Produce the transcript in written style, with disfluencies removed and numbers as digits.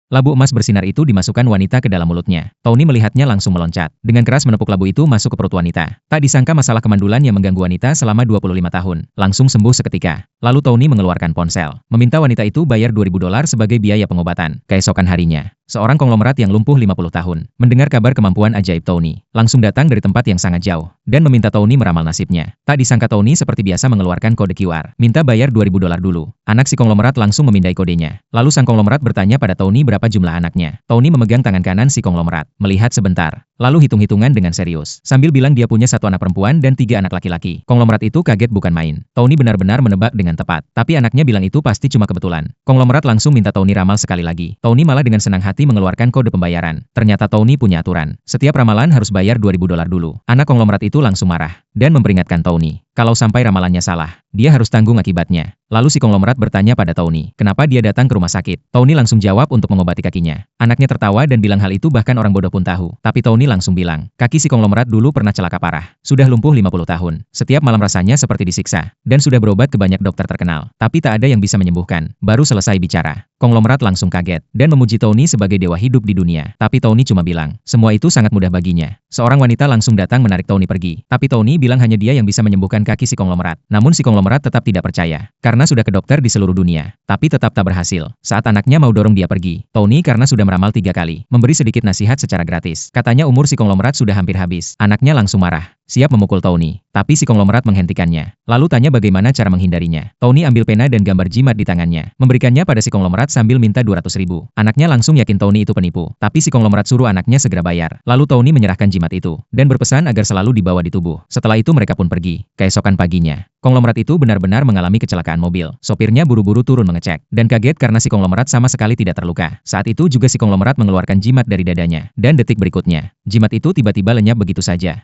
Labu emas bersinar itu dimasukkan wanita ke dalam mulutnya. Tony melihatnya langsung meloncat. Dengan keras menepuk labu itu masuk ke perut wanita. Tak disangka masalah kemandulan yang mengganggu wanita selama 25 tahun. Langsung sembuh seketika. Lalu Tony mengeluarkan ponsel. Meminta wanita itu bayar $2.000 sebagai biaya pengobatan. Keesokan harinya, seorang konglomerat yang lumpuh 50 tahun, mendengar kabar kemampuan ajaib Tony. Langsung datang dari tempat yang sangat jauh. Dan meminta Tony meramal nasibnya. Tak disangka Tony seperti biasa mengeluarkan kode QR. Minta bayar $2.000 dulu. Anak si konglomerat langsung memindai kodenya. Lalu sang konglomerat bertanya pada Tony berapa jumlah anaknya. Tony memegang tangan kanan si konglomerat. Melihat sebentar. Lalu hitung-hitungan dengan serius. Sambil bilang dia punya 1 anak perempuan dan 3 anak laki-laki. Konglomerat itu kaget bukan main. Tony benar-benar menebak dengan tepat. Tapi anaknya bilang itu pasti cuma kebetulan. Konglomerat langsung minta Tony ramal sekali lagi. Tony malah dengan senang hati mengeluarkan kode pembayaran. Ternyata Tony punya aturan. Setiap ramalan harus bayar $2.000 dulu. Anak konglomerat itu langsung marah. Dan memperingatkan Tony. Kalau sampai ramalannya salah, dia harus tanggung akibatnya. Lalu si konglomerat bertanya pada Tony, kenapa dia datang ke rumah sakit. Tony langsung jawab untuk mengobati kakinya. Anaknya tertawa dan bilang hal itu bahkan orang bodoh pun tahu. Tapi Tony langsung bilang, kaki si konglomerat dulu pernah celaka parah. Sudah lumpuh 50 tahun. Setiap malam rasanya seperti disiksa. Dan sudah berobat ke banyak dokter terkenal. Tapi tak ada yang bisa menyembuhkan. Baru selesai bicara. Konglomerat langsung kaget. Dan memuji Tony sebagai dewa hidup di dunia. Tapi Tony cuma bilang, semua itu sangat mudah baginya. Seorang wanita langsung datang menarik Tony pergi. Tapi Tony bilang hanya dia yang bisa menyembuhkan kaki si konglomerat. Namun si konglomerat tetap tidak percaya. Karena sudah ke dokter di seluruh dunia. Tapi tetap tak berhasil. Saat anaknya mau dorong dia pergi, Tony karena sudah meramal 3 kali, memberi sedikit nasihat secara gratis. Katanya umur si konglomerat sudah hampir habis. Anaknya langsung marah. Siap memukul Tony. Tapi si konglomerat menghentikannya. Lalu tanya bagaimana cara menghindarinya. Tony ambil pena dan gambar jimat di tangannya. Memberikannya pada si konglomerat sambil minta 200.000. Anaknya langsung yakin Tony itu penipu. Tapi si konglomerat suruh anaknya segera bayar. Lalu Tony menyerahkan jimat itu. Dan berpesan agar selalu dibawa di tubuh. Setelah itu mereka pun pergi. Keesokan paginya, konglomerat itu benar-benar mengalami kecelakaan mobil. Sopirnya buru-buru turun mengecek. Dan kaget karena si konglomerat sama sekali tidak terluka. Saat itu juga si konglomerat mengeluarkan jimat dari dadanya. Dan detik berikutnya, jimat itu tiba-tiba lenyap begitu saja.